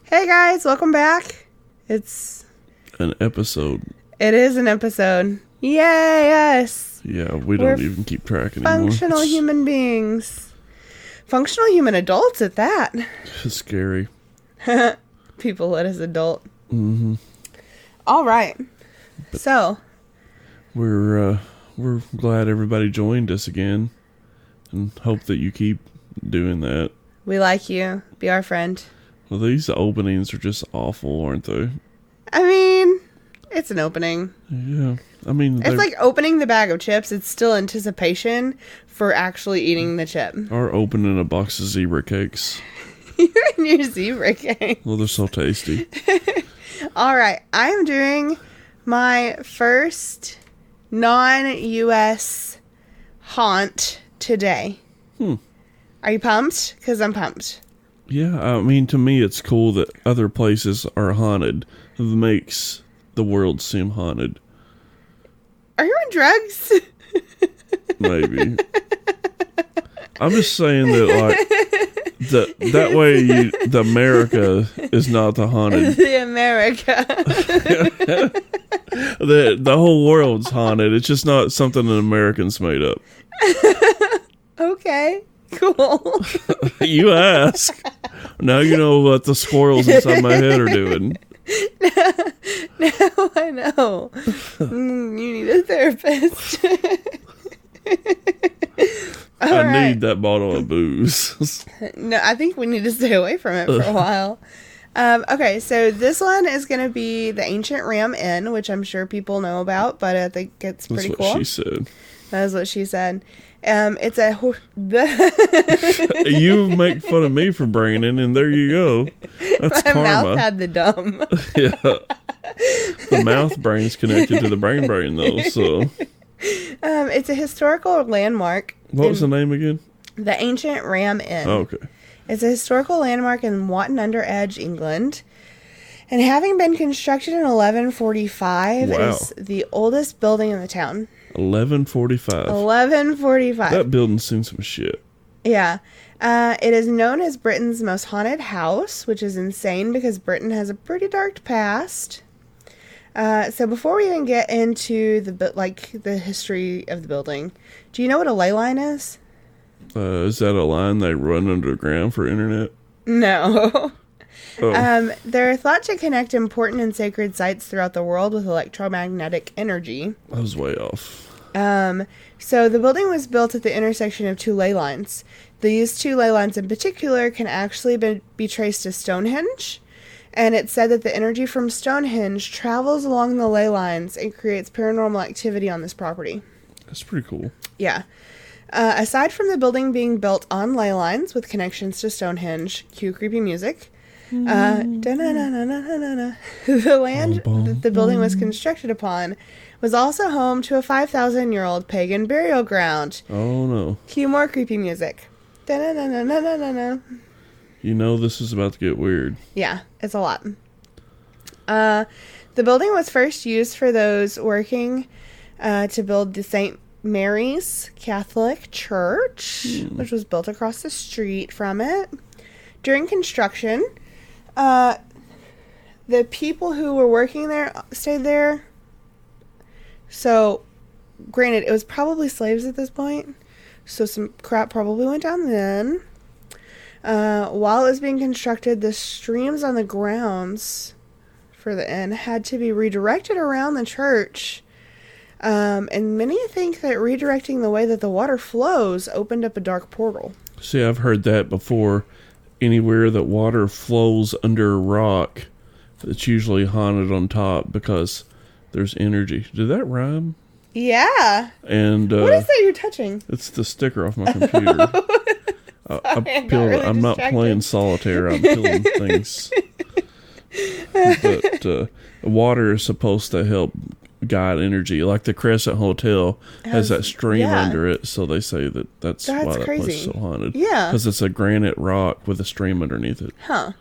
Hey guys, welcome back. It's an episode. It is an episode. Yay, yes. Yeah, we don't even keep track anymore. Functional human beings. Functional human adults at that. It's scary. People let us adult. Mm-hmm. All right. So we're glad everybody joined us again, and hope that you keep doing that. We like you. Be our friend. Well, these openings are just awful, aren't they? I mean, it's an opening. Yeah. I mean, it's like opening the bag of chips. It's still anticipation for actually eating the chip. Or opening a box of zebra cakes. You're in your zebra cake. Well, they're so tasty. All right. I'm doing my first non-U.S. haunt today. Are you pumped? Because I'm pumped. Yeah, I mean, to me, it's cool that other places are haunted. It makes the world seem haunted. Are you on drugs? Maybe. I'm just saying that, that way the America is not the haunted. The America. the whole world's haunted. It's just not something that Americans made up. Okay. Cool. You ask. Now you know what the squirrels inside my head are doing. Now I know. You need a therapist. I need that bottle of booze. No, I think we need to stay away from it for a while. Okay, so this one is going to be the Ancient Ram Inn, which I'm sure people know about, but I think it's pretty cool. That's what she said. That is what she said. It's a... You make fun of me for bringing it, and there you go. That's My karma. mouth had the dumb. Yeah. The mouth brain's connected to the brain, though, so... It's a historical landmark. What was the name again? The Ancient Ram Inn. Oh, okay. It's a historical landmark in Watton-under-Edge, England. And having been constructed in 1145, it is the oldest building in the town. 1145. 1145. That building's seen some shit. Yeah. It is known as Britain's most haunted house, which is insane because Britain has a pretty dark past. So before we even get into the history of the building, do you know what a ley line is? Is that a line they run underground for internet? No. Oh. They're thought to connect important and sacred sites throughout the world with electromagnetic energy. I was way off. So the building was built at the intersection of two ley lines. These two ley lines in particular can actually be traced to Stonehenge. And it's said that the energy from Stonehenge travels along the ley lines and creates paranormal activity on this property. That's pretty cool. Yeah. Aside from the building being built on ley lines with connections to Stonehenge, cue creepy music, the land that the building was constructed upon was also home to a 5,000-year-old pagan burial ground. Oh, no. Cue more creepy music. You know this is about to get weird. Yeah, it's a lot. The building was first used for those working to build the St. Mary's Catholic Church, which was built across the street from it. During construction, the people who were working there stayed there. So, granted, it was probably slaves at this point, so some crap probably went down then. While it was being constructed, the streams on the grounds for the inn had to be redirected around the church. And many think that redirecting the way that the water flows opened up a dark portal. See, I've heard that before. Anywhere that water flows under a rock, it's usually haunted on top because there's energy. Did that rhyme? Yeah. And what is that you're touching? It's the sticker off my computer. I'm not playing solitaire. I'm peeling things. But water is supposed to help guide energy. Like the Crescent Hotel has that stream under it, so they say that's why that place is so haunted. Yeah. Because it's a granite rock with a stream underneath it. Huh.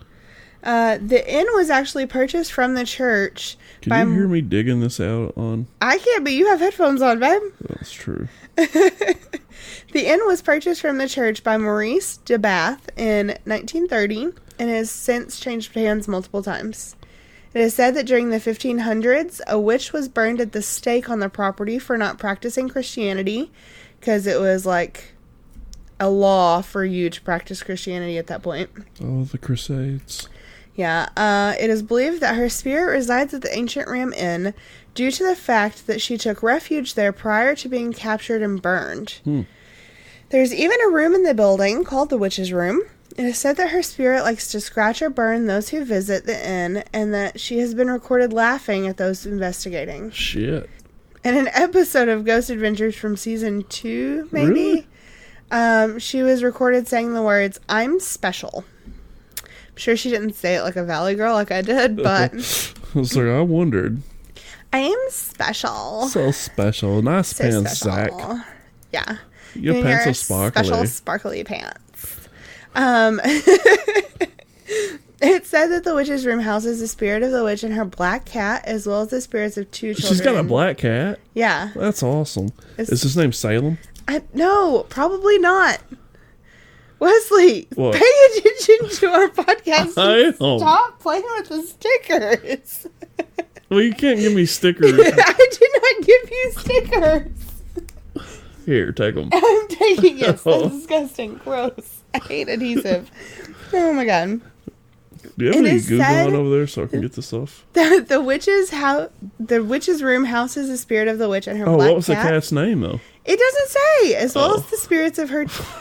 The inn was actually purchased from the church. Can you hear me digging this out on? I can't, but you have headphones on, babe. That's true. The inn was purchased from the church by Maurice de Bath in 1930 and has since changed hands multiple times. It is said that during the 1500s, a witch was burned at the stake on the property for not practicing Christianity, because it was like a law for you to practice Christianity at that point. Oh, the Crusades. Yeah, it is believed that her spirit resides at the Ancient Ram Inn due to the fact that she took refuge there prior to being captured and burned. There's even a room in the building called the Witch's Room. It is said that her spirit likes to scratch or burn those who visit the inn, and that she has been recorded laughing at those investigating. Shit. In an episode of Ghost Adventures from season 2, maybe, Really? She was recorded saying the words, "I'm special." I'm sure she didn't say it like a valley girl like I did, but... I was like, I wondered. I am special. So special. Nice So pants, special. Zach. Yeah. Your And pants your are sparkly. Special sparkly pants. It said that the witch's room houses the spirit of the witch and her black cat, as well as the spirits of 2 children. She's got a black cat? Yeah. That's awesome. It's- Is his name Salem? No, probably not. Wesley, What? pay attention to our podcast. I And am. stop playing with the stickers. Well, you can't give me stickers. I did not give you stickers. Here, take them. I'm taking it. That's disgusting. Gross. I hate adhesive. Oh my god. Do you have It any is Google said- on over there so I can get this off? The witch's room houses the spirit of the witch and her Oh, black what was the cat. cat's name, though? It doesn't say. As well Oh. as the spirits of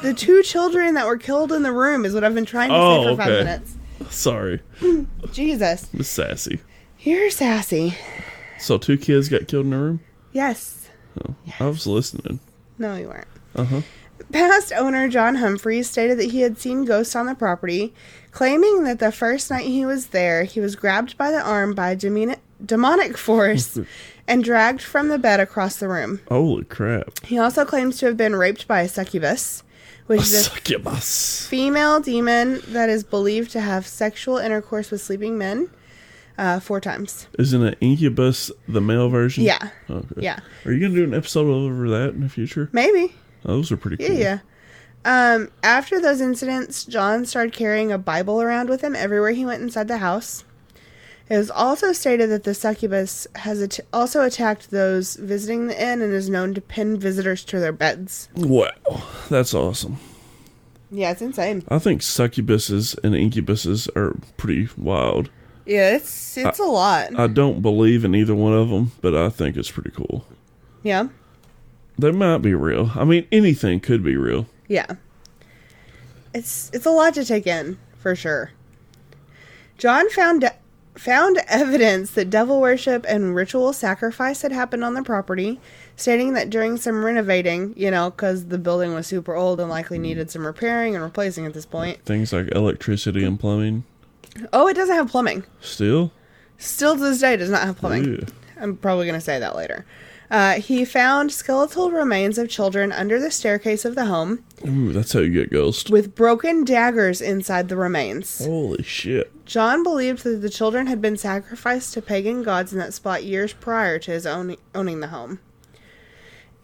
the 2 children that were killed in the room is what I've been trying to say for 5 okay. minutes. Sorry. Jesus. Miss Sassy. You're sassy. So 2 kids got killed in the room? Yes. Oh, I was listening. No, you weren't. Uh-huh. Past owner John Humphreys stated that he had seen ghosts on the property, claiming that the first night he was there, he was grabbed by the arm by a demonic force and dragged from the bed across the room. Holy crap. He also claims to have been raped by a succubus, which is a Succubus. female demon that is believed to have sexual intercourse with sleeping men 4 times. Isn't it incubus the male version? Yeah. Okay. Yeah. Are you going to do an episode over that in the future? Maybe. Those are pretty cool. Yeah. After those incidents, John started carrying a Bible around with him everywhere he went inside the house. It was also stated that the succubus has also attacked those visiting the inn and is known to pin visitors to their beds. Wow. That's awesome. Yeah, it's insane. I think succubuses and incubuses are pretty wild. Yeah, it's a lot. I don't believe in either one of them, but I think it's pretty cool. Yeah. They might be real. I mean, anything could be real. Yeah. It's a lot to take in, for sure. John found evidence that devil worship and ritual sacrifice had happened on the property, stating that during some renovating, because the building was super old and likely needed some repairing and replacing at this point. Things like electricity and plumbing. Oh, it doesn't have plumbing. Still? Still to this day does not have plumbing. Ew. I'm probably going to say that later. He found skeletal remains of children under the staircase of the home, Ooh, that's how you get ghosts. with broken daggers inside the remains. Holy shit. John believed that the children had been sacrificed to pagan gods in that spot years prior to his owning the home.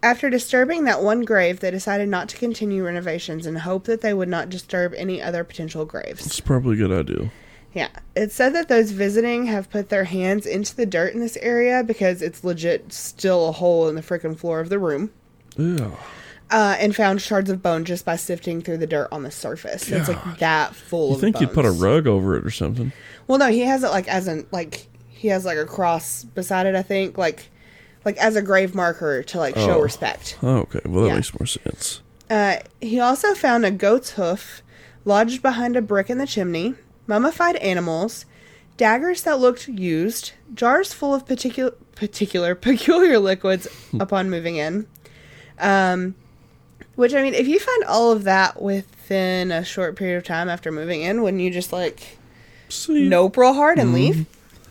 After disturbing that one grave, they decided not to continue renovations and hoped that they would not disturb any other potential graves. It's probably a good idea. Yeah. It's said that those visiting have put their hands into the dirt in this area because it's legit still a hole in the freaking floor of the room. Yeah. And found shards of bone just by sifting through the dirt on the surface. It's like that full You of think bones. you'd put a rug over it or something? Well, no, he has it he has like a cross beside it, I think, like as a grave marker to show respect. Oh, okay. Well, that Yeah. makes more sense. He also found a goat's hoof lodged behind a brick in the chimney, mummified animals, daggers that looked used, jars full of peculiar liquids upon moving in. Which, I mean, if you find all of that within a short period of time after moving in, wouldn't you just See, nope real hard and leave?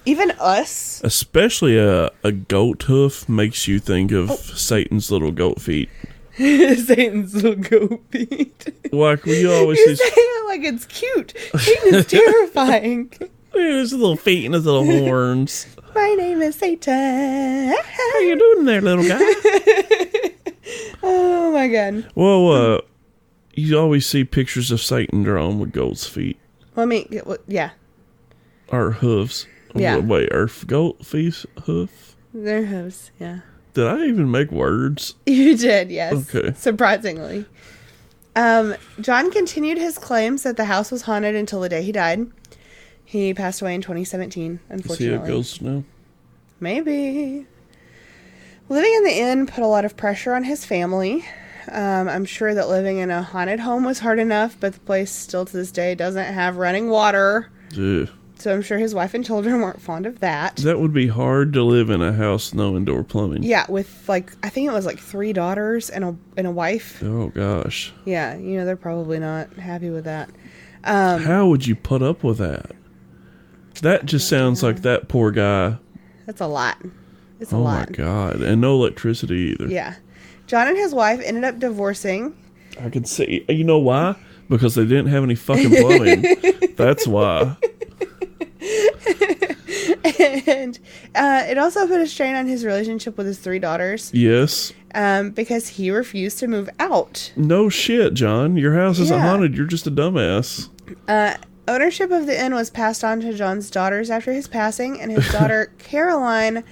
Even us. especially a goat hoof makes you think of Satan's little goat feet. Satan's little goat feet. Like you always You're see. saying it like it's cute. Satan is terrifying. His little feet and his little horns. My name is Satan. How you doing there, little guy? Oh my god. Well, you always see pictures of Satan drawn with goat's feet. Let me, yeah. Or hooves. Yeah. Wait, are goat feet hoof? They're hooves, yeah. Did I even make words? You did, yes. Okay. Surprisingly. John continued his claims that the house was haunted until the day he died. He passed away in 2017, unfortunately. See how it goes now? Maybe. Living in the inn put a lot of pressure on his family. I'm sure that living in a haunted home was hard enough, but the place still to this day doesn't have running water. Ugh. So I'm sure his wife and children weren't fond of that. That would be hard to live in a house with no indoor plumbing. Yeah, with I think it was 3 daughters and a wife. Oh gosh. Yeah, they're probably not happy with that. How would you put up with that? That just sounds like that poor guy. That's a lot. It's a lot. Oh my god. And no electricity either. Yeah. John and his wife ended up divorcing. I can see. You know why? Because they didn't have any fucking plumbing. That's why. And it also put a strain on his relationship with his 3 daughters. Yes. Because he refused to move out. No shit, John. Your house isn't haunted. You're just a dumbass. Ownership of the inn was passed on to John's daughters after his passing, and his daughter Caroline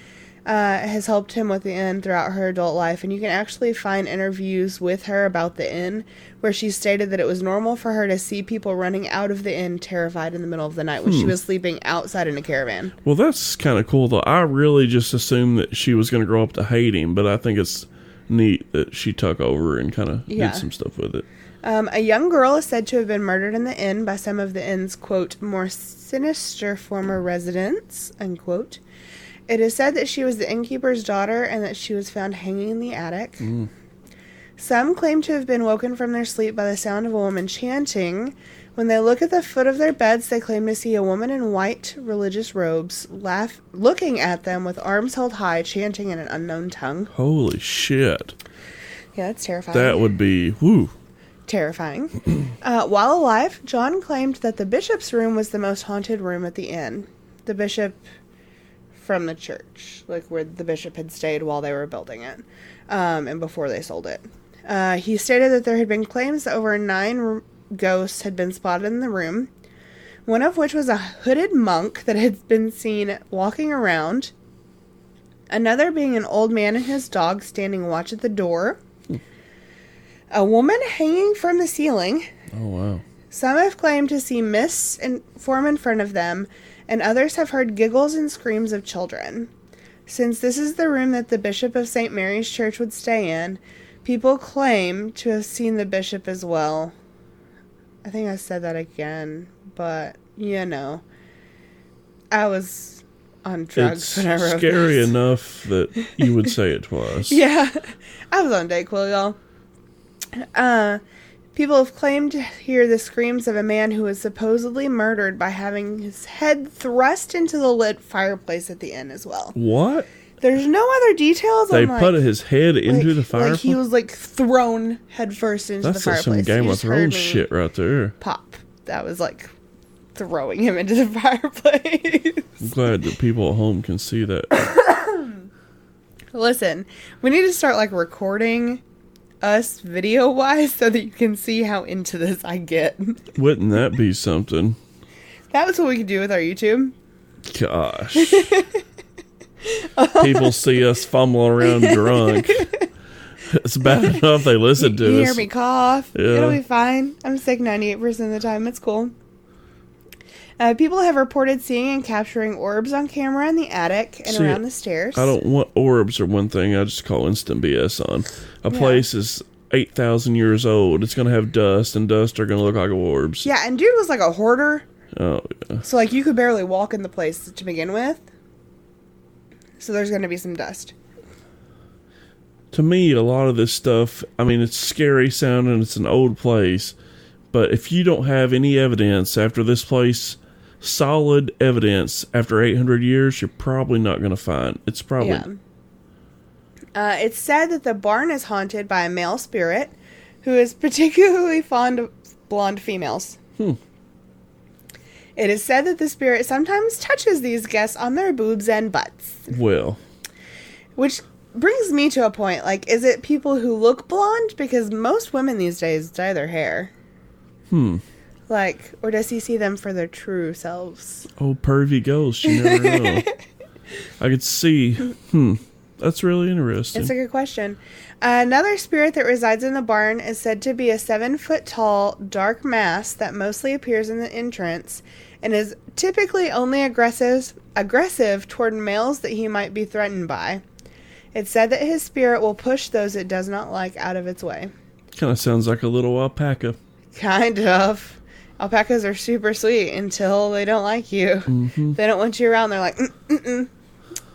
has helped him with the inn throughout her adult life. And you can actually find interviews with her about the inn where she stated that it was normal for her to see people running out of the inn terrified in the middle of the night when she was sleeping outside in a caravan. Well, that's kind of cool, though. I really just assumed that she was going to grow up to hate him, but I think it's neat that she took over and kind of did some stuff with it. A young girl is said to have been murdered in the inn by some of the inn's, quote, more sinister former residents, unquote. It is said that she was the innkeeper's daughter and that she was found hanging in the attic. Some claim to have been woken from their sleep by the sound of a woman chanting. When they look at the foot of their beds, they claim to see a woman in white religious robes looking at them with arms held high, chanting in an unknown tongue. Holy shit. Yeah, that's terrifying. That would be, whoo. Terrifying. While alive, John claimed that the bishop's room was the most haunted room at the inn. The bishop from the church, where the bishop had stayed while they were building it, and before they sold it. He stated that there had been claims that over 9 ghosts had been spotted in the room, one of which was a hooded monk that had been seen walking around, another being an old man and his dog standing watch at the door, a woman hanging from the ceiling. Oh, wow. Some have claimed to see mists form in front of them, and others have heard giggles and screams of children. Since this is the room that the Bishop of St. Mary's Church would stay in, people claim to have seen the bishop as well. I think I said that again, but, I was on drugs when I wrote It's scary this. enough that you would say it twice. Yeah, I was on Dayquil, y'all. People have claimed to hear the screams of a man who was supposedly murdered by having his head thrust into the lit fireplace at the inn as well. What? There's no other details. They put his head into the fireplace? He was thrown headfirst into the fireplace. That's some Game of Thrones shit right there. Pop. That was throwing him into the fireplace. I'm glad that people at home can see that. Listen, we need to start recording us video-wise so that you can see how into this I get. Wouldn't that be something? That was what we could do with our YouTube. Gosh. People see us fumbling around drunk. It's bad enough they listen to us. You hear me cough. Yeah. It'll be fine. I'm sick 98% of the time. It's cool. People have reported seeing and capturing orbs on camera in the attic and around the stairs. I don't want orbs or one thing. I just call instant BS on. A place is 8,000 years old. It's going to have dust, and dust are going to look like orbs. Yeah, and dude was a hoarder. Oh, yeah. So, you could barely walk in the place to begin with. So there's going to be some dust. To me, a lot of this stuff, it's scary sounding. It's an old place. But if you don't have any evidence after this place, solid evidence after 800 years, you're probably not going to find. It's probably... It's said that the barn is haunted by a male spirit who is particularly fond of blonde females. It is said that the spirit sometimes touches these guests on their boobs and butts. Well. Which brings me to a point. Like, is it people who look blonde? Because most women these days dye their hair. Like, or does he see them for their true selves? Oh, pervy ghost. You never know. I could see. That's really interesting. It's a good question. Another spirit that resides in the barn is said to be a 7-foot-tall, dark mass that mostly appears in the entrance and is typically only aggressive toward males that he might be threatened by. It's said that his spirit will push those it does not like out of its way. Kind of sounds like a little alpaca. Kind of. Alpacas are super sweet until they don't like you. They don't want you around. They're like,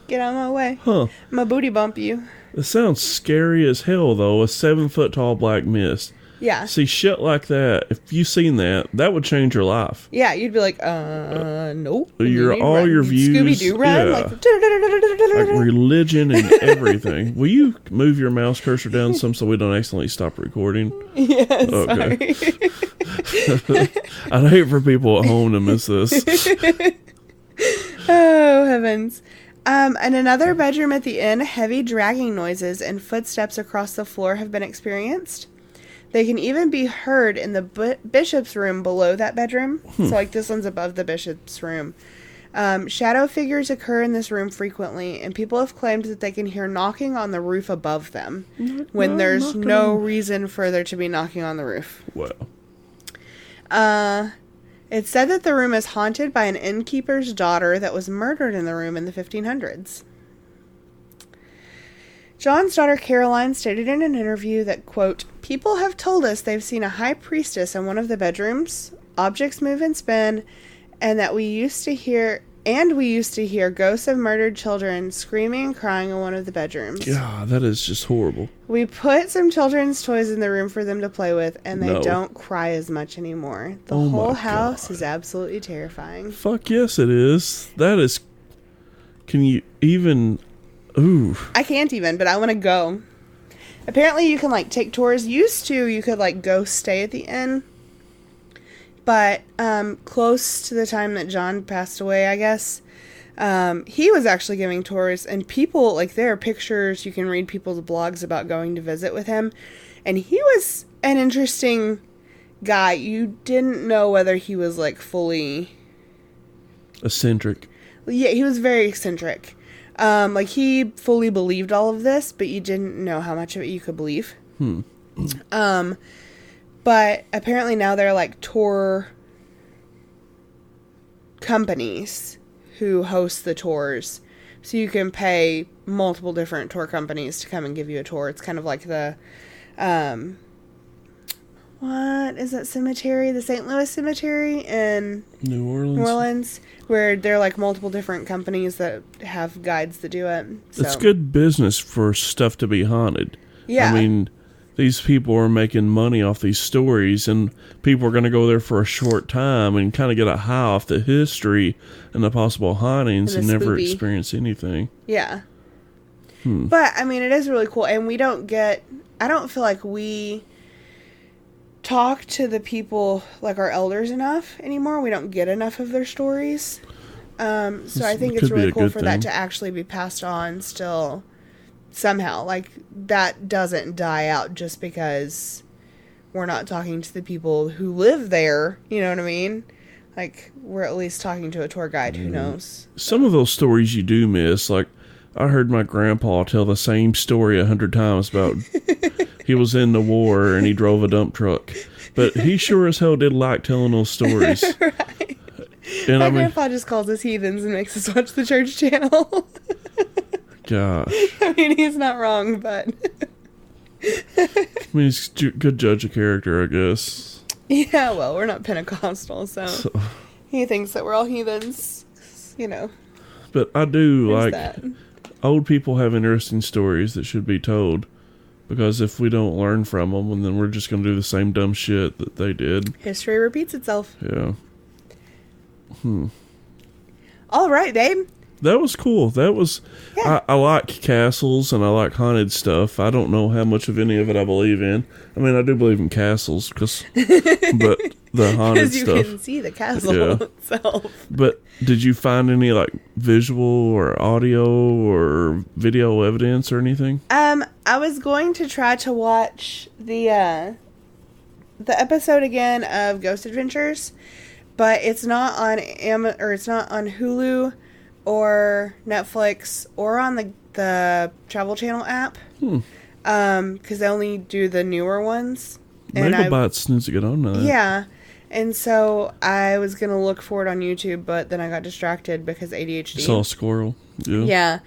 get out of my way. I'm a booty bump you. It sounds scary as hell, though. A 7-foot-tall black mist. Yeah. See, shit like that, if you seen that, that would change your life. Yeah, you'd be like, nope. Your views. Scooby-Doo run. Yeah. Like religion and everything. Will you move your mouse cursor down some so we don't accidentally stop recording? Yes, okay. Sorry. I'd hate for people at home to miss this. Oh, heavens. In another bedroom at the inn, heavy dragging noises and footsteps across the floor have been experienced. They can even be heard in the bishop's room below that bedroom. So, like, this one's above the bishop's room. Shadow figures occur in this room frequently, and people have claimed that they can hear knocking on the roof above them when there's no reason for there to be knocking on the roof. Well. It's said that the room is haunted by an innkeeper's daughter that was murdered in the room in the 1500s. John's daughter Caroline stated in an interview that, quote, people have told us they've seen a high priestess in one of the bedrooms, objects move and spin, and that we used to hear ghosts of murdered children screaming and crying in one of the bedrooms. God, that is just horrible. We put some children's toys in the room for them to play with, and they don't cry as much anymore. The whole house is absolutely terrifying. Fuck yes, it is. That is... Can you even... Ooh. I can't even, but I want to go. Apparently you can, like, take tours. You could, like, go stay at the inn. But close to the time that John passed away, I guess, he was actually giving tours. And people, like, there are pictures. You can read people's blogs about going to visit with him. And he was an interesting guy. You didn't know whether he was, like, fully... eccentric. Yeah, he was very eccentric. Like, he fully believed all of this, but you didn't know how much of it you could believe. But apparently now there are, like, tour companies who host the tours. So you can pay multiple different tour companies to come and give you a tour. It's kind of like the, what is that cemetery? The St. Louis Cemetery in New Orleans, where there are, like, multiple different companies that have guides that do it. So. It's good business for stuff to be haunted. Yeah. I mean, these people are making money off these stories, and people are going to go there for a short time and kind of get a high off the history and the possible hauntings and never experience anything. Yeah. But, I mean, it is really cool, and I don't feel like we talk to the people, like our elders, enough anymore. We don't get enough of their stories. So I think it's really cool for that to actually be passed on still somehow. Like, that doesn't die out just because we're not talking to the people who live there. You know what I mean? Like, we're at least talking to a tour guide who knows. Some of those stories you do miss. Like, I heard my grandpa tell the same story 100 times about he was in the war and he drove a dump truck. But he sure as hell did like telling those stories. Right. And my grandpa just calls us heathens and makes us watch the church channel. Gosh. I mean, he's not wrong, but... I mean, he's a good judge of character, I guess. Yeah, well, we're not Pentecostal, so he thinks that we're all heathens, you know. But I do There's like... that. Old people have interesting stories that should be told. Because if we don't learn from them, then we're just going to do the same dumb shit that they did. History repeats itself. Yeah. All right, babe. That was cool. That was... Yeah. I like castles and I like haunted stuff. I don't know how much of any of it I believe in. I mean, I do believe in castles, but the haunted Because you stuff... can see the castle itself. But did you find any, like, visual or audio or video evidence or anything? I was going to try to watch the episode again of Ghost Adventures, but it's not on it's not on Hulu or Netflix or on the Travel Channel app. Because they only do the newer ones. Megabytes needs to get on that. Yeah. And so I was going to look for it on YouTube, but then I got distracted because ADHD. Saw a squirrel. Yeah.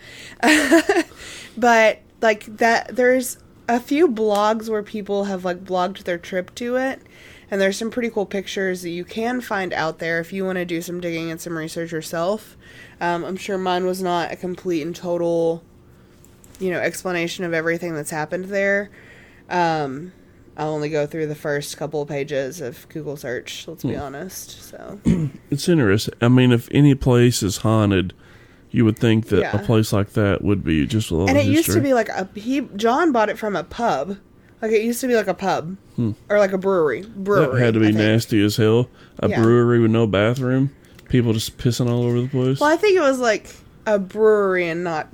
But like that, there's a few blogs where people have like blogged their trip to it. And there's some pretty cool pictures that you can find out there if you want to do some digging and some research yourself. I'm sure mine was not a complete and total, explanation of everything that's happened there. I'll only go through the first couple of pages of Google search, let's be honest. So it's interesting. I mean, if any place is haunted, you would think that a place like that would be just a lot of history. And it used to be like John bought it from a pub. Like, it used to be like a pub. Or like a brewery. That had to be nasty as hell. A brewery with no bathroom. People just pissing all over the place. Well, I think it was like a brewery and not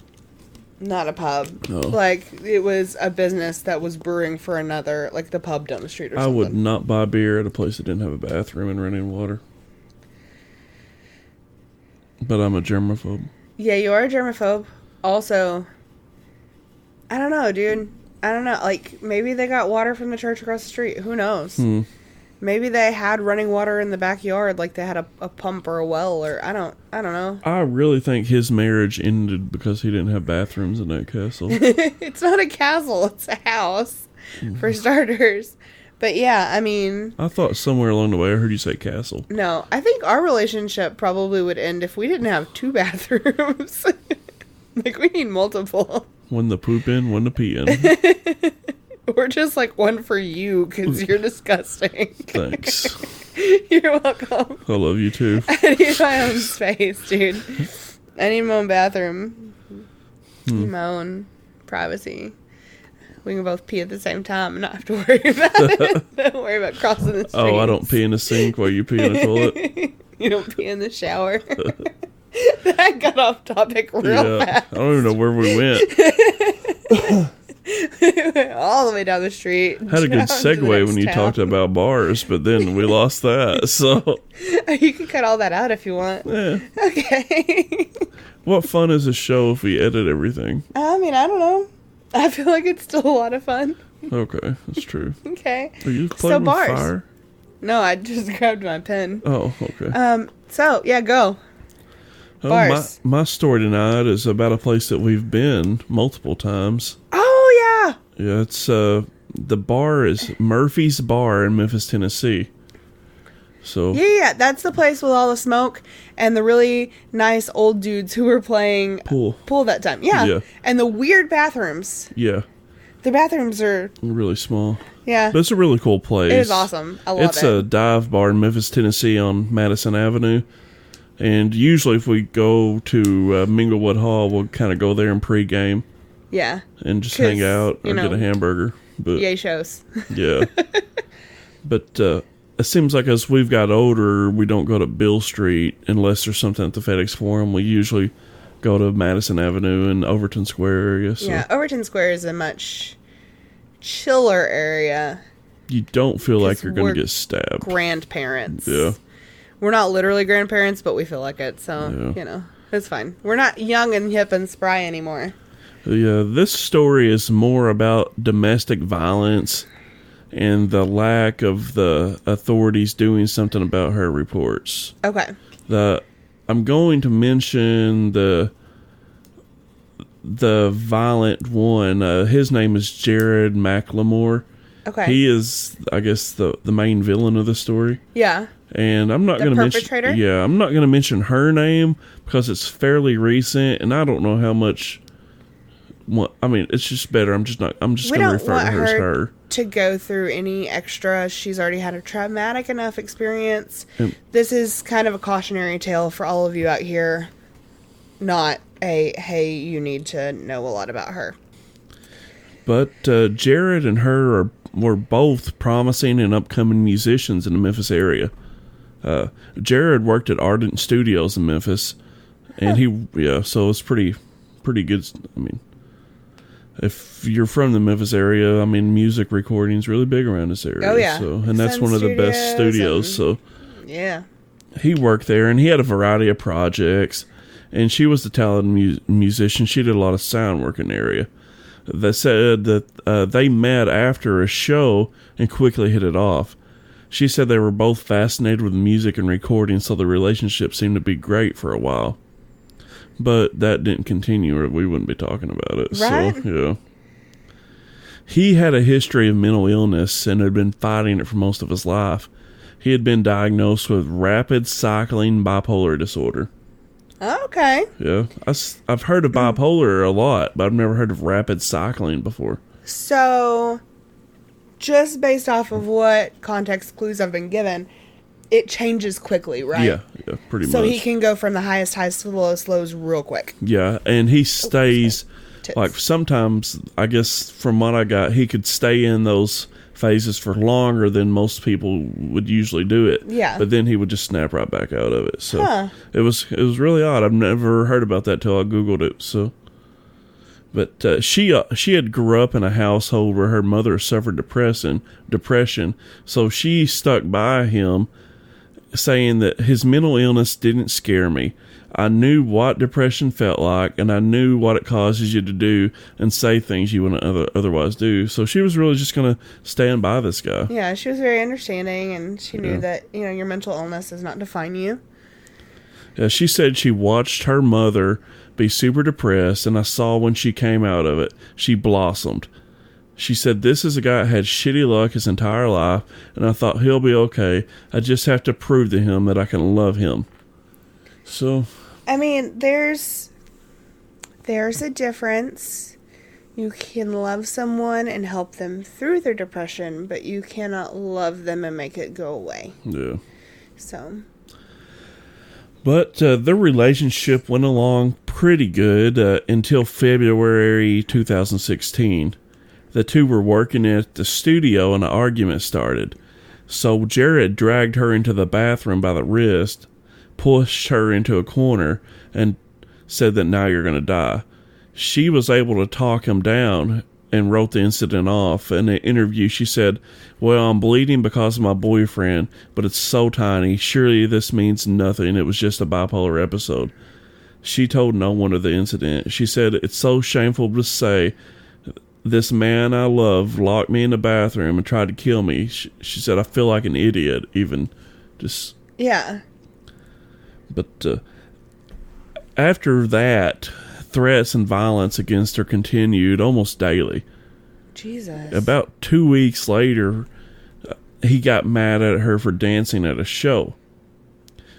a pub. Oh. Like, it was a business that was brewing for another, like the pub down the street or something. I would not buy beer at a place that didn't have a bathroom and running water. But I'm a germaphobe. Yeah, you are a germaphobe. Also, I don't know, dude. I don't know. Like, maybe they got water from the church across the street. Who knows? Maybe they had running water in the backyard, like they had a pump or a well, or I don't know. I really think his marriage ended because he didn't have bathrooms in that castle. It's not a castle, it's a house, for starters. But yeah, I mean... I thought somewhere along the way I heard you say castle. No, I think our relationship probably would end if we didn't have 2 bathrooms. Like, we need multiple. One to poop in, one to pee in. Or just like one for you, because you're disgusting. Thanks. You're welcome. I love you too. I need my own space, dude. I need my own bathroom. Need my own privacy. We can both pee at the same time and not have to worry about it. Don't worry about crossing the street. Oh, I don't pee in the sink while you pee in the toilet? You don't pee in the shower? That got off topic real fast. I don't even know where we went. We went all the way down the street. Had a good segue when you talked about bars, but then we lost that. So you can cut all that out if you want. Yeah. Okay. What fun is a show if we edit everything? I mean, I don't know. I feel like it's still a lot of fun. Okay, that's true. Okay. Are you playing with fire? No, I just grabbed my pen. Oh, okay. So yeah, go. Bars. My story tonight is about a place that we've been multiple times. Oh, yeah. Yeah, it's, the bar is Murphy's Bar in Memphis, Tennessee. So Yeah, that's the place with all the smoke and the really nice old dudes who were playing pool that time. Yeah. And the weird bathrooms. Yeah. The bathrooms are really small. Yeah. But it's a really cool place. It is awesome. I love it. It's a dive bar in Memphis, Tennessee on Madison Avenue. And usually if we go to Minglewood Hall, we'll kind of go there and pregame. Yeah. And just hang out or get a hamburger. But, yay shows. Yeah. But it seems like as we've got older, we don't go to Bill Street unless there's something at the FedEx Forum. We usually go to Madison Avenue and Overton Square area. So. Yeah, Overton Square is a much chiller area. You don't feel like you're going to get stabbed. Grandparents. Yeah. We're not literally grandparents, but we feel like it. So, it's fine. We're not young and hip and spry anymore. Yeah, this story is more about domestic violence and the lack of the authorities doing something about her reports. Okay. I'm going to mention the violent one. His name is Jared Mclemore. Okay. He is, I guess, the main villain of the story. Yeah. And I'm not going to mention. Yeah, I'm not going to mention her name because it's fairly recent, and I don't know how much. I mean, it's just better. I'm just going to refer to her as her. To go through any extra. She's already had a traumatic enough experience. This is kind of a cautionary tale for all of you out here not a, hey, you need to know a lot about her. But Jared and her were both promising and upcoming musicians in the Memphis area. Jared worked at Ardent Studios in Memphis, and so it's pretty good. I mean, if you're from the Memphis area, I mean, music recording's really big around this area. Oh, yeah. So, and that's one of the best studios. So, yeah. He worked there, and he had a variety of projects, and she was a talented musician. She did a lot of sound work in the area. They said that they met after a show and quickly hit it off. She said they were both fascinated with music and recording, so the relationship seemed to be great for a while. But that didn't continue, or we wouldn't be talking about it. Right? So, yeah. He had a history of mental illness and had been fighting it for most of his life. He had been diagnosed with rapid cycling bipolar disorder. Okay. Yeah. I've heard of bipolar a lot, but I've never heard of rapid cycling before. So, just based off of what context clues I've been given, it changes quickly, right? Yeah, pretty much. So he can go from the highest highs to the lowest lows real quick. Yeah, and he stays, like, sometimes, I guess, from what I got, he could stay in those phases for longer than most people would usually do it. Yeah. But then he would just snap right back out of it. So it was really odd. I've never heard about that till I Googled it. So, but she had grew up in a household where her mother suffered depression. So she stuck by him, saying that his mental illness didn't scare me. I knew what depression felt like, and I knew what it causes you to do and say things you wouldn't otherwise do. So she was really just going to stand by this guy. Yeah, she was very understanding, and she knew that, your mental illness does not define you. Yeah, she said she watched her mother be super depressed, and I saw when she came out of it, she blossomed. She said, this is a guy that had shitty luck his entire life, and I thought he'll be okay. I just have to prove to him that I can love him. So, I mean, there's a difference. You can love someone and help them through their depression, but you cannot love them and make it go away. Yeah. So. But their relationship went along pretty good until February 2016. The two were working at the studio and an argument started. So Jared dragged her into the bathroom by the wrist, pushed her into a corner, and said that now you're going to die. She was able to talk him down and wrote the incident off. In an interview, she said, well, I'm bleeding because of my boyfriend, but it's so tiny. Surely this means nothing. It was just a bipolar episode. She told no one of the incident. She said, it's so shameful to say this man I love locked me in the bathroom and tried to kill me. She said, I feel like an idiot, even just... Yeah. But after that, threats and violence against her continued almost daily. Jesus. About 2 weeks later, he got mad at her for dancing at a show.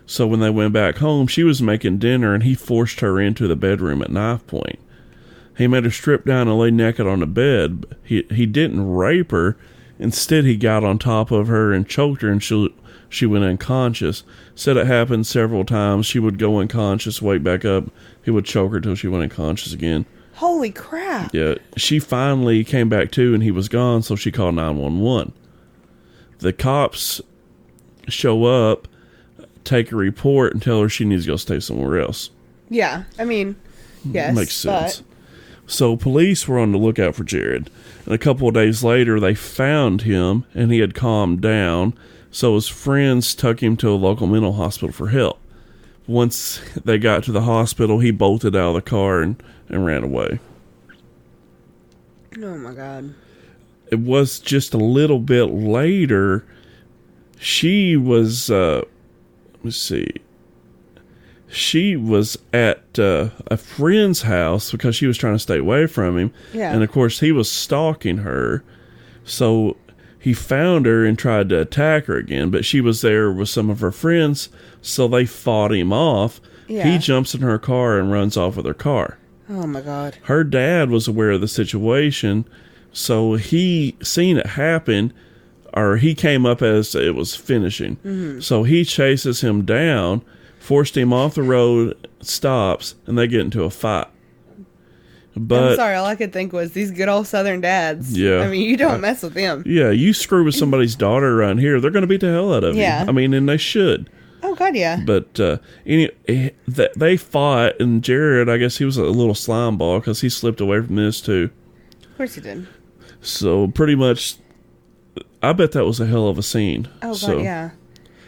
So when they went back home, she was making dinner and he forced her into the bedroom at knife point. He made her strip down and lay naked on the bed. He didn't rape her. Instead, he got on top of her and choked her, and she went unconscious. Said it happened several times. She would go unconscious, wake back up. He would choke her till she went unconscious again. Holy crap. Yeah. She finally came back to, and he was gone, so she called 911. The cops show up, take a report, and tell her she needs to go stay somewhere else. Yeah. I mean, yes. Makes sense. So police were on the lookout for Jared. And a couple of days later, they found him, and he had calmed down. So his friends took him to a local mental hospital for help. Once they got to the hospital, he bolted out of the car and ran away. Oh, my God. It was just a little bit later. She was, let's see. She was at a friend's house because she was trying to stay away from him. Yeah. And, of course, he was stalking her. So he found her and tried to attack her again. But she was there with some of her friends, so they fought him off. Yeah. He jumps in her car and runs off with her car. Oh, my God. Her dad was aware of the situation, so he seen it happen, or he came up as it was finishing. Mm-hmm. So he chases him down, forced him off the road, stops, and they get into a fight. But I'm sorry, all I could think was these good old Southern dads. Yeah. I mean, you don't mess with them. Yeah, you screw with somebody's daughter around here, they're going to beat the hell out of Yeah. you. I mean, and they should. Oh, God, yeah. But they fought, and Jared, I guess he was a little slime ball because he slipped away from this too. Of course he did. So pretty much, I bet that was a hell of a scene. Oh, God, So, yeah.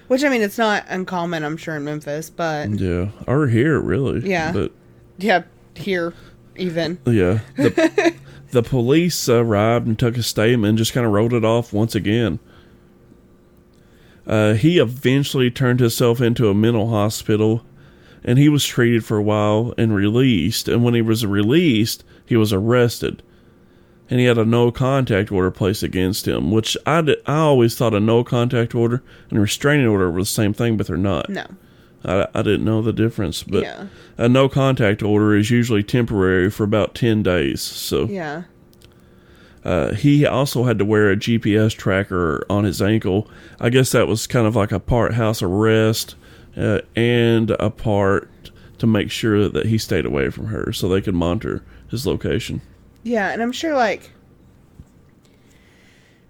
Which, I mean, it's not uncommon, I'm sure, in Memphis, but... Yeah, or here, really. Yeah. But Yeah, here, even. yeah, the police arrived and took a statement and just kind of wrote it off once again. He eventually turned himself into a mental hospital, and he was treated for a while and released. And when he was released, he was arrested, and he had a no contact order placed against him. Which I always thought a no contact order and a restraining order were the same thing, but they're not. No. I didn't know the difference, but Yeah. a no contact order is usually temporary for about 10 days. So Yeah. he also had to wear a GPS tracker on his ankle. I guess that was kind of like a part house arrest and a part to make sure that he stayed away from her so they could monitor his location. Yeah, and I'm sure, like...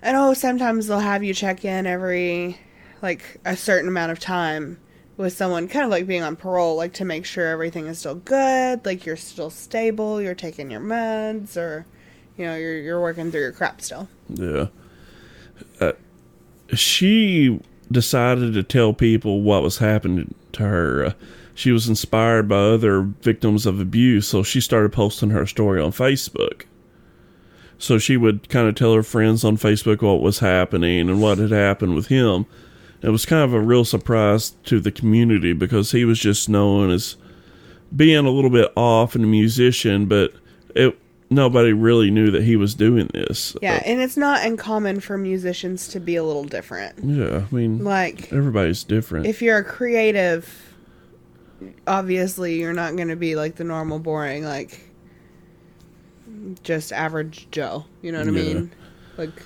I know sometimes they'll have you check in every, like, a certain amount of time with someone, kind of like being on parole, like, to make sure everything is still good, like, you're still stable, you're taking your meds, or... You know, you're working through your crap still. Yeah. She decided to tell people what was happening to her. She was inspired by other victims of abuse, so she started posting her story on Facebook. So she would kind of tell her friends on Facebook what was happening and what had happened with him. It was kind of a real surprise to the community because he was just known as being a little bit off and a musician, but nobody really knew that he was doing this. Yeah, and it's not uncommon for musicians to be a little different. Yeah, I mean, like, everybody's different. If you're a creative, obviously you're not going to be like the normal, boring, like, just average Joe. You know what I mean? Like,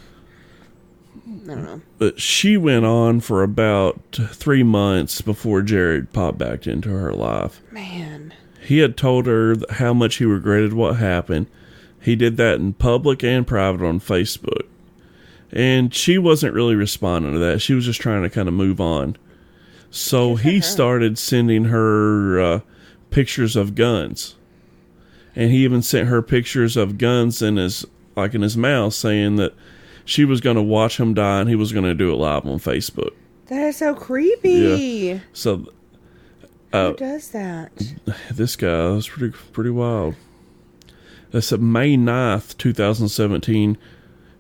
I don't know. But she went on for about 3 months before Jared popped back into her life. Man. He had told her how much he regretted what happened. He did that in public and private on Facebook. And she wasn't really responding to that. She was just trying to kind of move on. So he started sending her pictures of guns. And he even sent her pictures of guns in his mouth, saying that she was going to watch him die and he was going to do it live on Facebook. That is so creepy. Yeah. So who does that? This guy was pretty wild. That's May 9th, 2017.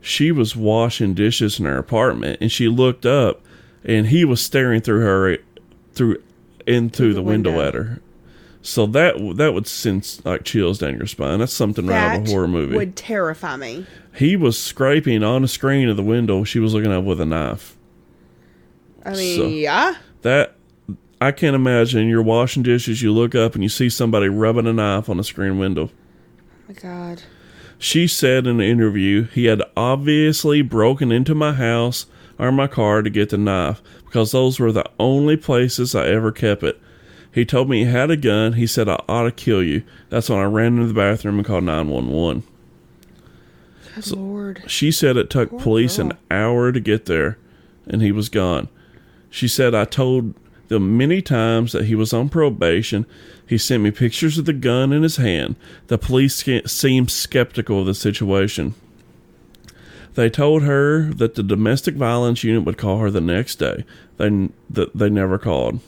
She was washing dishes in her apartment, and she looked up, and he was staring through the window at her. So that would send like chills down your spine. That's something out of a horror movie. That would terrify me. He was scraping on the screen of the window she was looking at with a knife. I mean, yeah. That I can't imagine. You're washing dishes, you look up, and you see somebody rubbing a knife on a screen window. Oh my God. She said in an interview, he had obviously broken into my house or my car to get the knife because those were the only places I ever kept it. He told me he had a gun. He said, I ought to kill you. That's when I ran into the bathroom and called 911. Good Lord. She said it took police an hour to get there, and he was gone. She said, I told them many times that he was on probation. He sent me pictures of the gun in his hand. The police seemed skeptical of the situation. They told her that the domestic violence unit would call her the next day. They never called.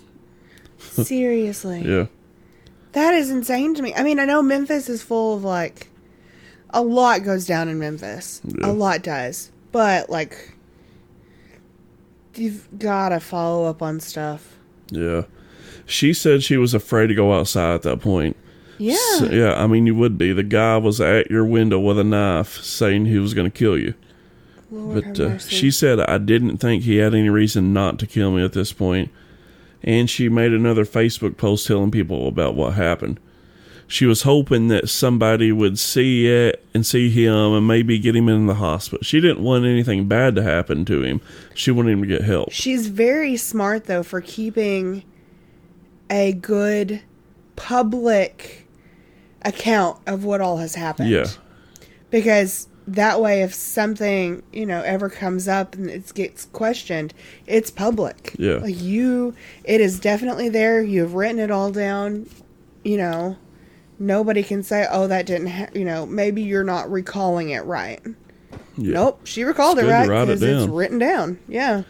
Seriously. Yeah. That is insane to me. I mean, I know Memphis is full of, like, a lot goes down in Memphis. Yeah. A lot does. But, like, you've got to follow up on stuff. Yeah. She said she was afraid to go outside at that point. Yeah. So, yeah, I mean, you would be. The guy was at your window with a knife saying he was going to kill you. Lord But she said, I didn't think he had any reason not to kill me at this point. And she made another Facebook post telling people about what happened. She was hoping that somebody would see it and see him and maybe get him in the hospital. She didn't want anything bad to happen to him. She wanted him to get help. She's very smart, though, for keeping a good public account of what all has happened. Yeah. Because that way, if something, ever comes up and it gets questioned, it's public. Yeah. Like it is definitely there. You've written it all down. Nobody can say, oh, that didn't, maybe you're not recalling it right. Yeah. Nope, she recalled it right because it's written down. Yeah.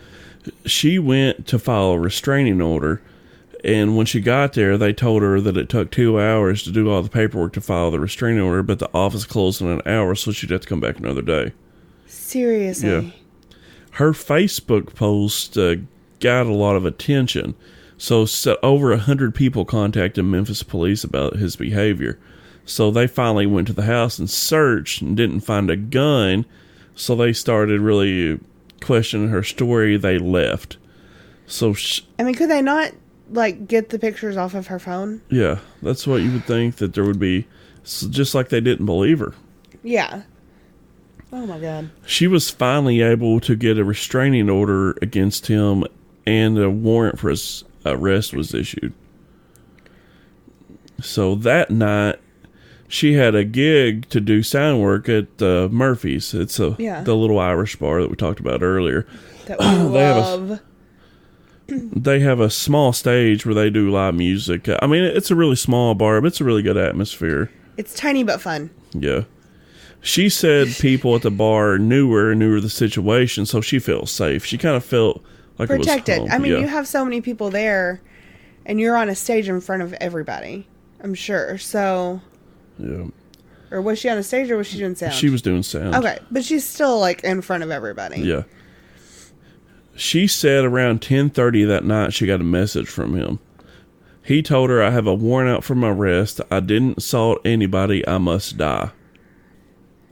She went to file a restraining order, and when she got there, they told her that it took 2 hours to do all the paperwork to file the restraining order, but the office closed in an hour, so she'd have to come back another day. Seriously? Yeah. Her Facebook post got a lot of attention, so over 100 people contacted Memphis police about his behavior. So they finally went to the house and searched and didn't find a gun, so they started really questioning her story. They left. So could they not get the pictures off of her phone? Yeah, that's what you would think, that there would be, just like they didn't believe her. Yeah. Oh my God. She was finally able to get a restraining order against him, and a warrant for his arrest was issued. So that night, she had a gig to do sound work at Murphy's. It's the little Irish bar that we talked about earlier. That we love. They have a small stage where they do live music. It's a really small bar, but it's a really good atmosphere. It's tiny but fun. Yeah. She said people at the bar knew her the situation, so she felt safe. She kind of felt like protected. It was home. You have so many people there, and you're on a stage in front of everybody, I'm sure. So, yeah. Or was she on a stage, or was she doing sound? She was doing sound. Okay, but she's still in front of everybody. Yeah. She said around 10:30 that night she got a message from him. He told her, "I have a warrant out for my arrest. I didn't assault anybody. I must die."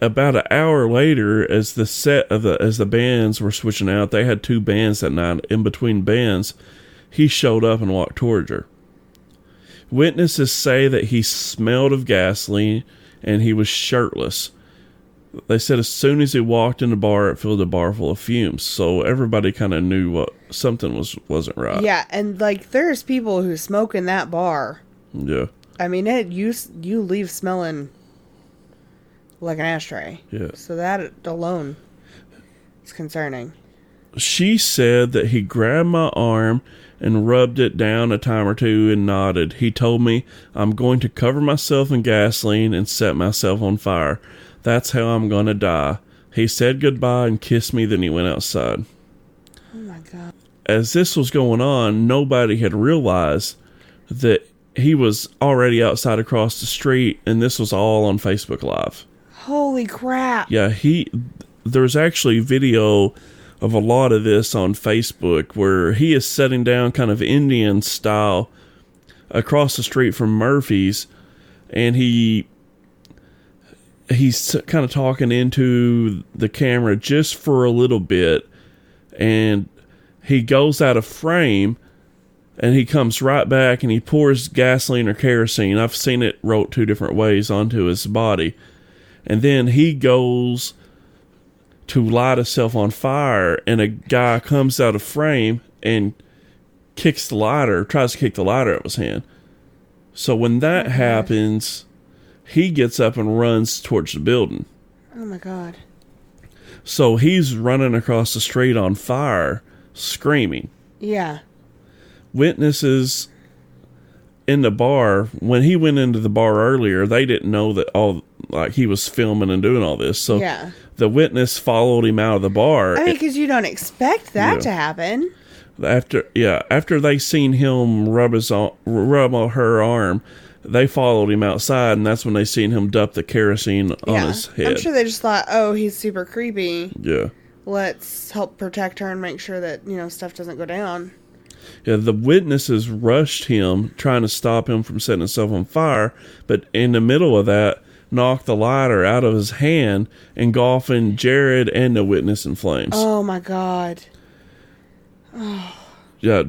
About an hour later, as the bands were switching out, they had 2 bands that night. In between bands, he showed up and walked towards her. Witnesses say that he smelled of gasoline and he was shirtless. They said as soon as he walked in the bar, it filled the bar full of fumes. So everybody kind of knew something wasn't right. Yeah, and there's people who smoke in that bar. Yeah. You leave smelling like an ashtray. Yeah. So that alone is concerning. She said that he grabbed my arm and rubbed it down a time or two and nodded. He told me, "I'm going to cover myself in gasoline and set myself on fire. That's how I'm going to die." He said goodbye and kissed me, then he went outside. Oh my God. As this was going on, nobody had realized that he was already outside across the street, and this was all on Facebook Live. Holy crap. Yeah, there's actually video of a lot of this on Facebook where he is sitting down kind of Indian style across the street from Murphy's, and he's kind of talking into the camera just for a little bit, and he goes out of frame, and he comes right back and he pours gasoline or kerosene. I've seen it wrote 2 different ways onto his body. And then he goes to light himself on fire, and a guy comes out of frame and tries to kick the lighter out of his hand. So when that happens, he gets up and runs towards the building. Oh my God. So he's running across the street on fire, screaming. Yeah. Witnesses in the bar, when he went into the bar earlier, they didn't know that he was filming and doing all this. So the witness followed him out of the bar. Because you don't expect that to happen. After they seen him rub her arm, they followed him outside, and that's when they seen him dump the kerosene on his head. I'm sure they just thought, oh, he's super creepy. Yeah. Let's help protect her and make sure that, stuff doesn't go down. Yeah, the witnesses rushed him, trying to stop him from setting himself on fire, but in the middle of that, knocked the lighter out of his hand, engulfing Jared and the witness in flames. Oh my God. Oh. Yeah,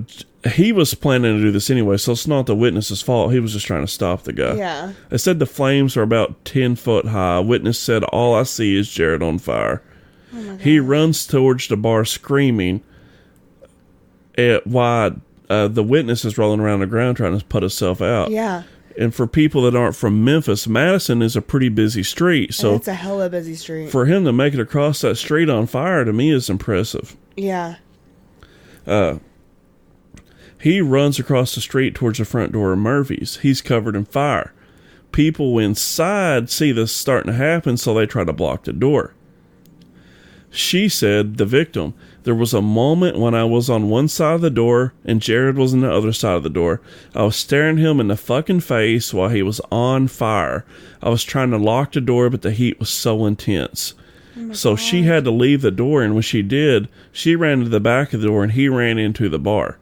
he was planning to do this anyway, so it's not the witness's fault. He was just trying to stop the guy. Yeah. They said the flames are about 10 foot high. Witness said, "All I see is Jared on fire." Oh my God. He runs towards the bar screaming, while the witness is rolling around the ground trying to put herself out. Yeah. And for people that aren't from Memphis, Madison is a pretty busy street. So it's a hella busy street. For him to make it across that street on fire, to me, is impressive. Yeah. He runs across the street towards the front door of Murphy's. He's covered in fire. People inside see this starting to happen, so they try to block the door. She said, the victim, there was a moment when I was on one side of the door and Jared was on the other side of the door. I was staring him in the fucking face while he was on fire. I was trying to lock the door, but the heat was so intense. So she had to leave the door, and when she did, she ran to the back of the door and he ran into the bar.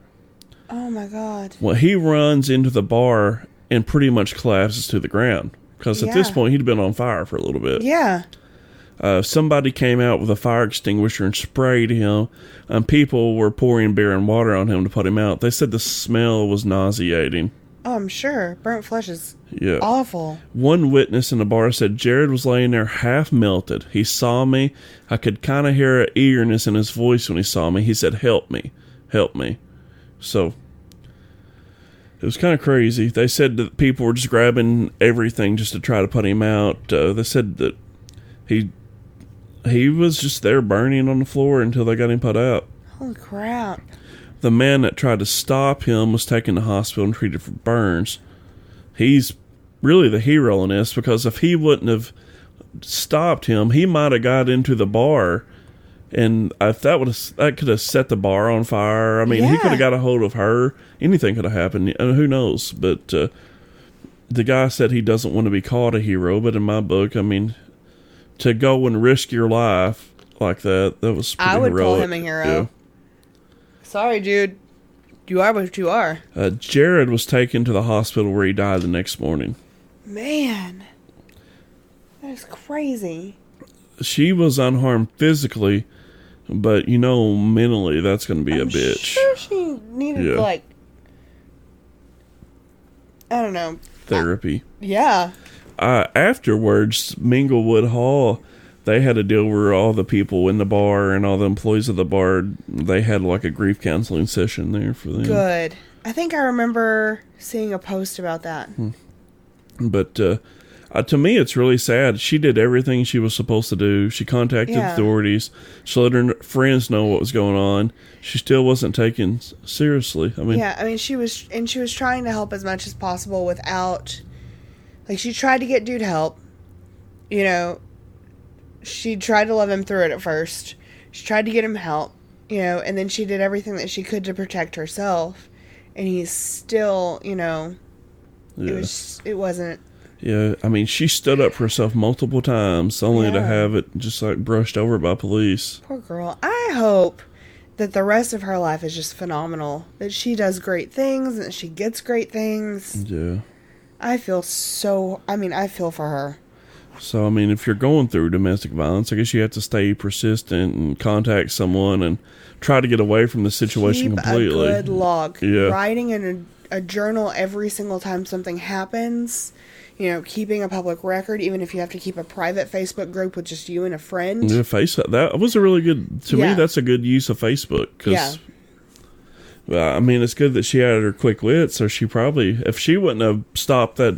Oh my God. Well, he runs into the bar and pretty much collapses to the ground. Because at this point, he'd been on fire for a little bit. Yeah. Somebody came out with a fire extinguisher and sprayed him, and people were pouring beer and water on him to put him out. They said the smell was nauseating. Oh, I'm sure. Burnt flesh is awful. One witness in the bar said Jared was laying there half melted. He saw me. I could kind of hear an eagerness in his voice when he saw me. He said, "Help me. Help me." So it was kind of crazy. They said that people were just grabbing everything just to try to put him out. They said that he was just there burning on the floor until they got him put out. Holy crap. The man that tried to stop him was taken to the hospital and treated for burns. He's really the hero in this, because if he wouldn't have stopped him, he might have got into the bar, and if that could have set the bar on fire. I mean, he could have got a hold of her. Anything could have happened. Who knows? But the guy said he doesn't want to be called a hero, but in my book, I mean, to go and risk your life like that was pretty heroic. I would call him a hero. Yeah. Sorry, dude. You are what you are. Jared was taken to the hospital where he died the next morning. Man. That is crazy. She was unharmed physically, but, mentally, that's going to be a bitch. Sure she needed, I don't know. Therapy. Yeah. Afterwards, Minglewood Hall, they had a deal where all the people in the bar and all the employees of the bar, they had like a grief counseling session there for them. Good. I think I remember seeing a post about that. But to me, it's really sad. She did everything she was supposed to do. She contacted authorities. She let her friends know what was going on. She still wasn't taken seriously. She was trying to help as much as possible without, she tried to get dude help. She tried to love him through it at first. She tried to get him help, and then she did everything that she could to protect herself. And he's still, it wasn't. Yeah, she stood up for herself multiple times, only to have it just brushed over by police. Poor girl. I hope that the rest of her life is just phenomenal. That she does great things and that she gets great things. Yeah. I feel for her. So, if you're going through domestic violence, I guess you have to stay persistent and contact someone and try to get away from the situation completely. Keep a good log. Yeah. Writing in a journal every single time something happens. Keeping a public record, even if you have to keep a private Facebook group with just you and a friend. Yeah, Facebook. That was a really good, to me, that's a good use of Facebook. It's good that she had her quick wit, so she probably, if she wouldn't have stopped the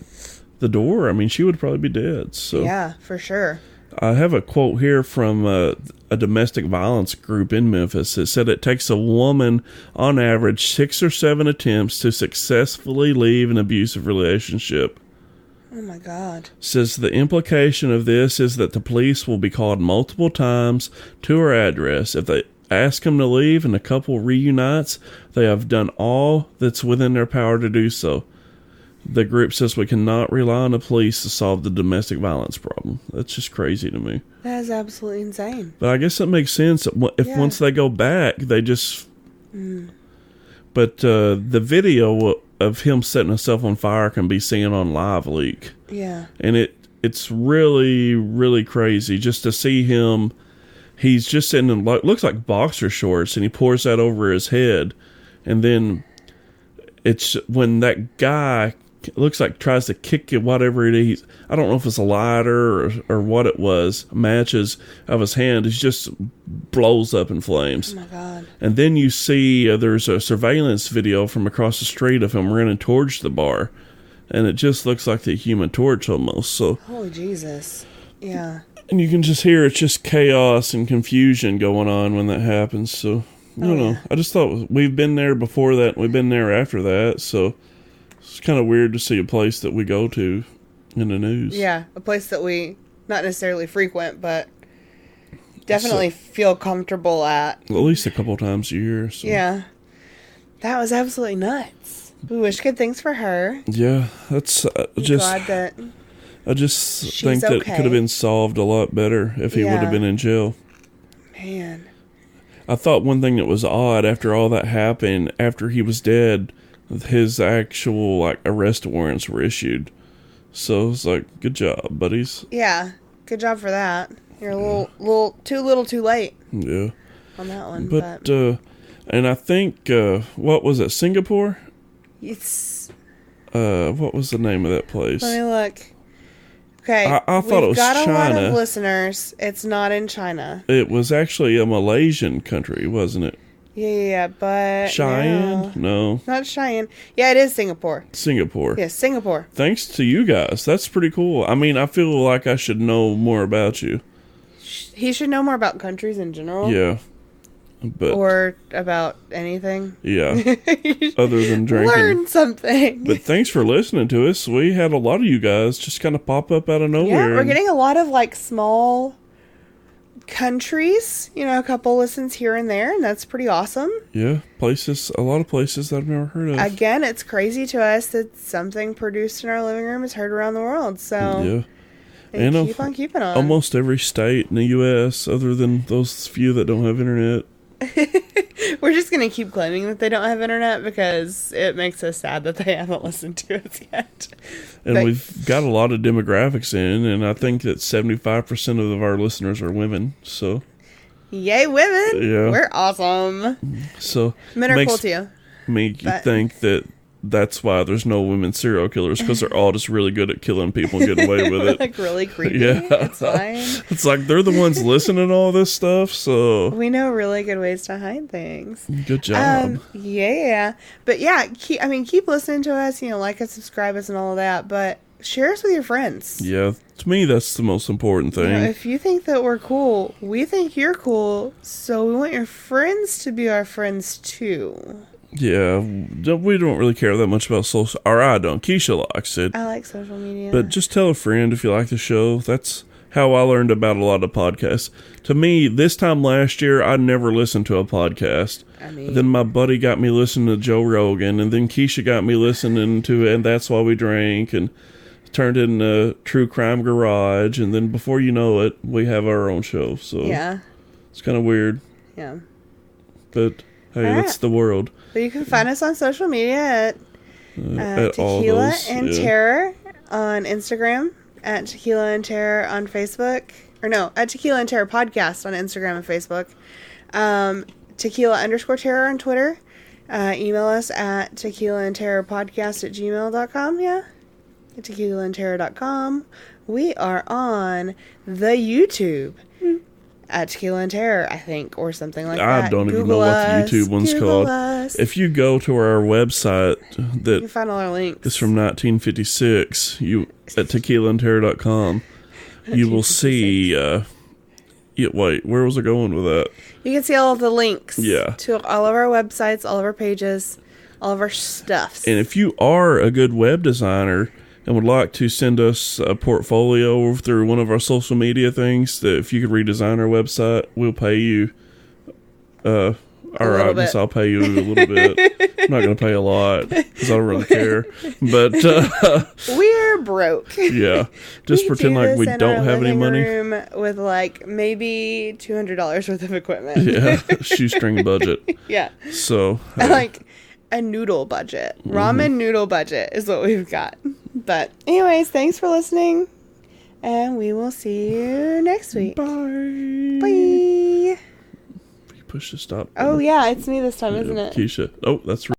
door, she would probably be dead. So yeah, for sure. I have a quote here from a domestic violence group in Memphis. It said it takes a woman, on average, 6 or 7 attempts to successfully leave an abusive relationship. Oh my God. Says the implication of this is that the police will be called multiple times to her address. If they ask him to leave and the couple reunites, they have done all that's within their power to do so. The group says we cannot rely on the police to solve the domestic violence problem. That's just crazy to me. That is absolutely insane. But I guess that makes sense. If once they go back, they just... But the video of him setting himself on fire can be seen on Live Leak. Yeah. And it's really, really crazy just to see him. He's just sitting in, looks like boxer shorts, and he pours that over his head. And then it's when that guy it looks like tries to kick it, whatever it is. I don't know if it's a lighter or what it was. Matches of his hand. It just blows up in flames. Oh my God. And then you see there's a surveillance video from across the street of him running towards the bar. And it just looks like the Human Torch almost. So, holy Jesus. Yeah. And you can just hear it's just chaos and confusion going on when that happens. So, I don't know. I just thought we've been there before that. We've been there after that. So, it's kind of weird to see a place that we go to in the news. Yeah, a place that we not necessarily frequent, but definitely feel comfortable at. At least a couple times a year. So. Yeah. That was absolutely nuts. We wish good things for her. Yeah, that's Glad that I just think that okay. could have been solved a lot better if he would have been in jail. Man. I thought one thing that was odd after all that happened, after he was dead, his actual arrest warrants were issued. So it's like, good job, buddies. Yeah, good job for that. You're a little too late. Yeah. On that one, but and I think what was it, Singapore? It's what was the name of that place? Let me look. Okay, I thought it was China. We've got a lot of listeners. It's not in China. It was actually a Malaysian country, wasn't it? Yeah, but Cheyenne? No. Not Cheyenne. Yeah, it is Singapore. Singapore. Yes, Singapore. Thanks to you guys. That's pretty cool. I mean, I feel like I should know more about you. He should know more about countries in general. Yeah. Or about anything. Yeah. Other than drinking. Learn something. But thanks for listening to us. We had a lot of you guys just kind of pop up out of nowhere. Yeah, we're getting a lot of small countries. A couple listens here and there, and that's pretty awesome. Yeah, a lot of places that I've never heard of. Again, it's crazy to us that something produced in our living room is heard around the world. So yeah. And keep on keeping on. Almost every state in the U.S., other than those few that don't have internet. We're just going to keep claiming that they don't have internet because it makes us sad that they haven't listened to us yet. And we've got a lot of demographics in, and I think that 75% of our listeners are women. So, yay, women! Yeah, we're awesome. So men are cool too. Make you think that that's why there's no women serial killers, because they're all just really good at killing people and getting away with it. Really creepy. Yeah, it's fine. It's like they're the ones listening to all this stuff, so we know really good ways to hide things. Good job. Yeah, but yeah, keep listening to us. Like us, subscribe us, and all of that. But share us with your friends. Yeah, to me, that's the most important thing. If you think that we're cool, we think you're cool. So we want your friends to be our friends too. Yeah, we don't really care that much about social, or I don't. Keisha likes it. I like social media. But just tell a friend if you like the show. That's how I learned about a lot of podcasts. To me, this time last year, I never listened to a podcast. Then my buddy got me listening to Joe Rogan, and then Keisha got me listening to And That's Why We Drank, and turned into True Crime Garage, and then before you know it, we have our own show. So yeah, it's kind of weird. Yeah. But hey, that's the world. But you can find us on social media at Tequila and Terror on Instagram, at Tequila and Terror on Facebook, at Tequila and Terror Podcast on Instagram and Facebook, Tequila_Terror on Twitter. Email us at tequilaandterrorpodcast@gmail.com. Yeah, at tequilaandterror.com. We are on the YouTube. At Tequila and Terror, I think, or something like that. I don't even know what the YouTube one's called. If you go to our website, that you can find all our links. It's from 1956. At tequilaandterror.com, you will see. Wait, where was I going with that? You can see all of the links. Yeah. To all of our websites, all of our pages, all of our stuffs. And if you are a good web designer and would like to send us a portfolio through one of our social media things, that if you could redesign our website, we'll pay you. All right, I guess I'll pay you a little bit. I'm not going to pay a lot because I don't really care. But we're broke. Yeah, just pretend like we don't have any money. Room with maybe $200 worth of equipment. Yeah, shoestring budget. Yeah. So a noodle budget. Ramen noodle budget is what we've got. But anyways, thanks for listening, and we will see you next week. Bye. Bye. You push the stop button. Oh yeah, it's me this time, isn't it? Keisha. Oh, that's right.